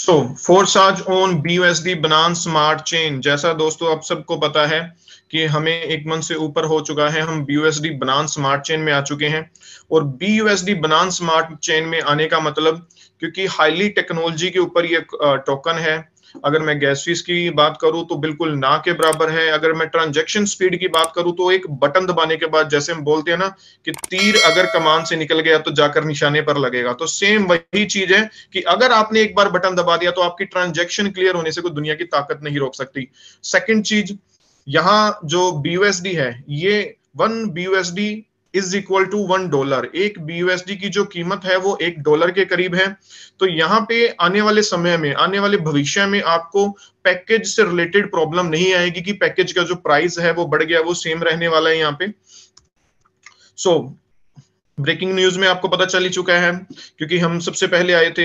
So Forsage on BUSD बनान smart chain. जैसा दोस्तों आप सबको पता है कि हमें एक मंथ से ऊपर हो चुका है, हम BUSD बनान स्मार्ट चेन में आ चुके हैं। और BUSD बनान स्मार्ट चेन में आने का मतलब, क्योंकि हाईली टेक्नोलॉजी के ऊपर ये टोकन है। अगर मैं गैस फीस की बात करूं तो बिल्कुल ना के बराबर है। अगर मैं ट्रांजैक्शन स्पीड की बात करूं तो एक बटन दबाने के बाद, जैसे हम बोलते हैं ना कि तीर अगर कमान से निकल गया तो जाकर निशाने पर लगेगा, तो सेम वही चीज है कि अगर आपने एक बार बटन दबा दिया तो आपकी ट्रांजैक्शन क्लियर होने से कोई दुनिया की ताकत नहीं रोक सकती। सेकंड चीज, यहाँ जो BUSD है, ये 1 BUSD इज इक्वल टू $1। एक BUSD की जो कीमत है वो $1 के करीब है। तो यहाँ पे आने वाले समय में, आने वाले भविष्य में आपको पैकेज से रिलेटेड प्रॉब्लम नहीं आएगी कि पैकेज का जो प्राइस है वो बढ़ गया, वो सेम रहने वाला है यहाँ पे। सो ब्रेकिंग न्यूज में आपको पता चल ही चुका है, क्योंकि हम सबसे पहले आए थे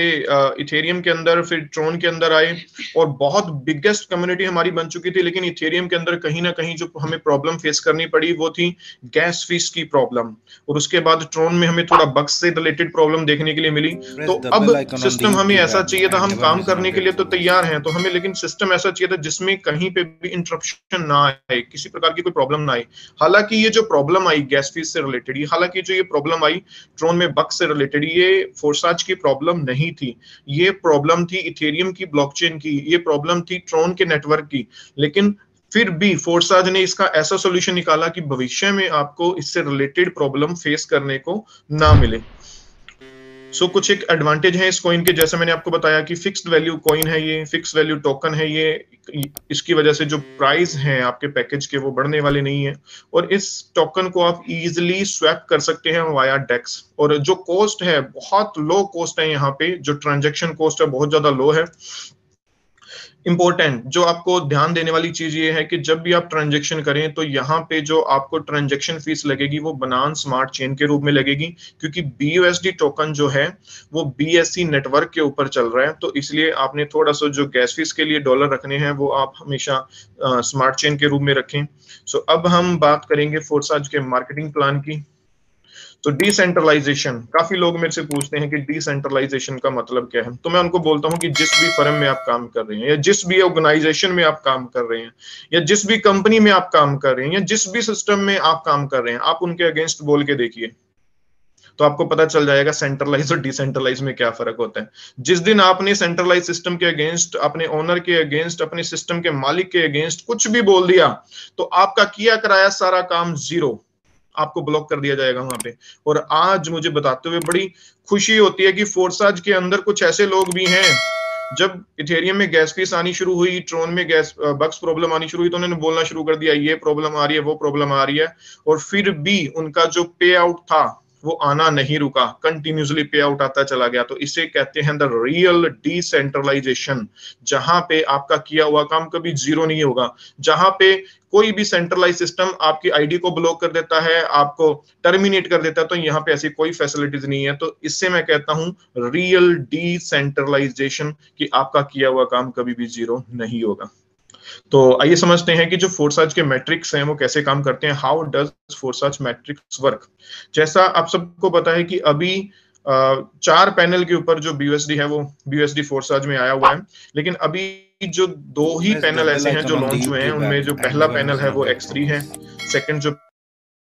इथेरियम के अंदर, फिर ट्रोन के अंदर आए और बहुत बिगेस्ट कम्युनिटी हमारी बन चुकी थी। लेकिन इथेरियम के अंदर कहीं ना कहीं जो हमें प्रॉब्लम फेस करनी पड़ी वो थी गैस फीस की प्रॉब्लम। और उसके बाद ट्रोन में हमें थोड़ा बग्स से रिलेटेड प्रॉब्लम देखने के लिए मिली। तो अब सिस्टम हमें ऐसा चाहिए था, हम काम करने के लिए तो तैयार हैं, तो हमें लेकिन सिस्टम ऐसा चाहिए था जिसमें कहीं पे भी इंटरप्शन ना आए, किसी प्रकार की कोई प्रॉब्लम ना आए। हालांकि ये जो प्रॉब्लम आई गैस फीस से रिलेटेड, हालांकि जो ये प्रॉब्लम आई ट्रोन में बग से रिलेटेड, ये फोर्साज की प्रॉब्लम नहीं थी। ये प्रॉब्लम थी इथेरियम की ब्लॉकचेन की, ये प्रॉब्लम थी ट्रोन के नेटवर्क की। लेकिन फिर भी फोर्साज ने इसका ऐसा सॉल्यूशन निकाला कि भविष्य में आपको इससे रिलेटेड प्रॉब्लम फेस करने को ना मिले। कुछ एक एडवांटेज है इस कॉइन के, जैसे मैंने आपको बताया कि फिक्स्ड वैल्यू कॉइन है, ये फिक्स्ड वैल्यू टोकन है। ये इसकी वजह से जो प्राइस हैं आपके पैकेज के वो बढ़ने वाले नहीं है। और इस टोकन को आप इजीली स्वैप कर सकते हैं वाया डेक्स। और जो कॉस्ट है बहुत लो कॉस्ट है, यहाँ पे जो ट्रांजेक्शन कॉस्ट है बहुत ज्यादा लो है। इंपॉर्टेंट जो आपको ध्यान देने वाली चीज ये है कि जब भी आप ट्रांजैक्शन करें तो यहाँ पे जो आपको ट्रांजैक्शन फीस लगेगी वो बनान स्मार्ट चेन के रूप में लगेगी, क्योंकि BUSD टोकन जो है वो BSC नेटवर्क के ऊपर चल रहा है। तो इसलिए आपने थोड़ा सा जो गैस फीस के लिए डॉलर रखने हैं वो आप हमेशा स्मार्ट चेन के रूप में रखें। अब हम बात करेंगे फोर्साज के मार्केटिंग प्लान की। तो डिसेंट्रलाइजेशन, काफी लोग मेरे से पूछते हैं कि डिसेंट्रलाइजेशन का मतलब क्या है। तो मैं उनको बोलता हूं कि जिस भी फर्म में आप काम कर रहे हैं, या जिस भी ऑर्गेनाइजेशन में आप काम कर रहे हैं, या जिस भी कंपनी में आप काम कर रहे हैं, या जिस भी सिस्टम में आप काम कर रहे हैं, आप उनके अगेंस्ट बोल के देखिए तो आपको पता चल जाएगा सेंट्रलाइज और डिसेंट्रलाइज में क्या फर्क होता है। जिस दिन आपने सेंट्रलाइज सिस्टम के अगेंस्ट, अपने ओनर के अगेंस्ट, अपने सिस्टम के मालिक के अगेंस्ट कुछ भी बोल दिया तो आपका किया कराया सारा काम जीरो, आपको ब्लॉक कर दिया जाएगा वहां पे। और आज मुझे बताते हुए बड़ी खुशी होती है कि फोर्साज के अंदर कुछ ऐसे लोग भी हैं, जब इथेरियम में गैस फीस आनी शुरू हुई, ट्रोन में गैस बग्स प्रॉब्लम आनी शुरू हुई, तो उन्होंने बोलना शुरू कर दिया ये प्रॉब्लम आ रही है, वो प्रॉब्लम आ रही है। और फिर भी उनका जो पे आउट था वो आना नहीं रुका, कंटिन्यूसली पे आउट आता चला गया। तो इसे कहते हैं द रियल डिसेंट्रलाइजेशन, जहां पे आपका किया हुआ काम कभी जीरो नहीं होगा, जहां पे कोई भी सेंट्रलाइज सिस्टम आपकी आईडी को ब्लॉक कर देता है, आपको टर्मिनेट कर देता है, तो यहाँ पे ऐसी कोई फैसिलिटीज नहीं है। तो इससे मैं कहता हूं रियल डिसेंट्रलाइजेशन, कि आपका किया हुआ काम कभी भी जीरो नहीं होगा। तो आइए समझते हैं कि जो फोर्साज के मैट्रिक्स हैं वो कैसे काम करते हैं। How does Forsage matrix work. जैसा आप सबको पता है कि अभी 4 पैनल के ऊपर जो BUSD है वो BUSD फोर्साज में आया हुआ है। लेकिन अभी जो 2 ही पैनल ऐसे हैं जो लॉन्च हुए हैं, उनमें जो पहला पैनल है वो X3 है, सेकंड जो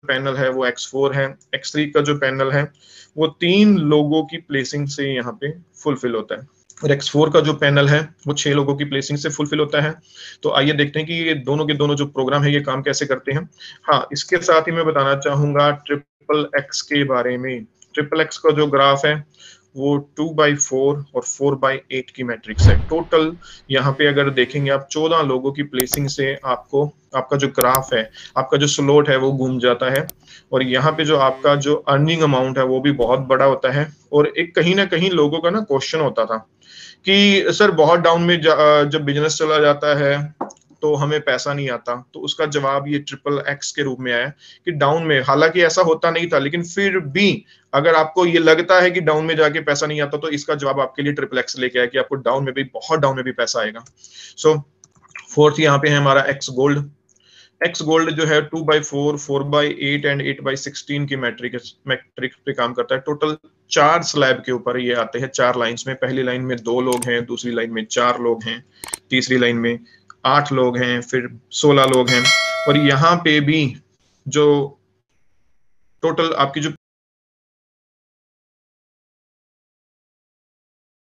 पैनल है वो X4 है, X3 का जो पैनल है वो 3 लोगों की प्लेसिंग से यहाँ पे फुलफिल होता है, और X4 का जो पैनल है वो 6 लोगों की प्लेसिंग से फुलफिल होता है। तो आइए देखते हैं कि ये दोनों के दोनों जो प्रोग्राम है ये काम कैसे करते हैं। हाँ, इसके साथ ही मैं बताना चाहूंगा XXX के बारे में। XXX का जो ग्राफ है वो 2/4 और 4/8 की मैट्रिक्स है। टोटल यहाँ पे अगर देखेंगे आप 14 लोगों की प्लेसिंग से आपको आपका जो ग्राफ है, आपका जो स्लोट है वो घूम जाता है। और यहाँ पे जो आपका जो अर्निंग अमाउंट है वो भी बहुत बड़ा होता है। और एक कहीं ना कहीं लोगों का ना क्वेश्चन होता था कि सर बहुत डाउन में जब बिजनेस चला जाता है तो हमें पैसा नहीं आता। तो उसका जवाब ये XXX के रूप में आया कि डाउन में, हालांकि ऐसा होता नहीं था, लेकिन फिर भी अगर आपको ये लगता है कि डाउन में जाके पैसा नहीं आता तो इसका जवाब आपके लिए XXX लेके आया कि आपको डाउन में भी, बहुत डाउन में भी पैसा आएगा। फोर्थ यहाँ पे है हमारा X गोल्ड। एक्स गोल्ड जो है 2/4, 4/8 एंड 8/16 की मैट्रिक पे काम करता है। टोटल 4 स्लैब के ऊपर ये आते हैं, 4 लाइंस में। पहली लाइन में 2 लोग हैं, दूसरी लाइन में 4 लोग हैं, तीसरी लाइन में 8 लोग हैं, फिर 16 लोग हैं। और यहाँ पे भी जो टोटल आपकी जो